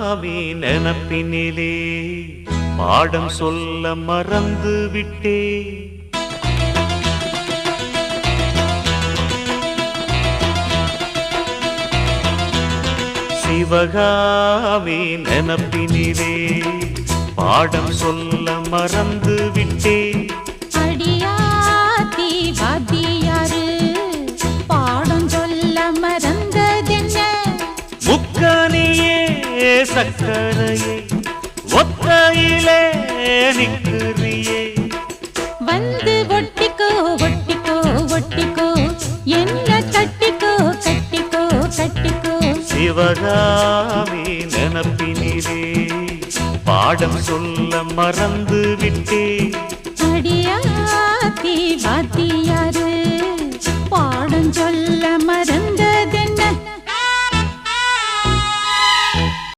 நினப்பினிலே பாடம் சொல்ல மறந்து விட்டே. சிவகாமி நினப்பினிலே பாடம் சொல்ல மறந்து விட்டே. அடியாத்தி வாத்தியாரு பாடம் சொல்ல மறந்ததென்ன? முக்கனியே சக்கரையே ஒத்தையிலே நிற்கிறியே. வந்து ஒட்டிக்கோ ஒட்டிக்கோ ஒட்டிக்கோ என்ன கட்டிக்கோ கட்டிக்கோ கட்டிக்கோ. சிவகாமி நினப்பினிலே பாடம் சொல்ல மறந்து விட்டே. அடியாத்தி வாத்தியாரு பாடம் சொல்ல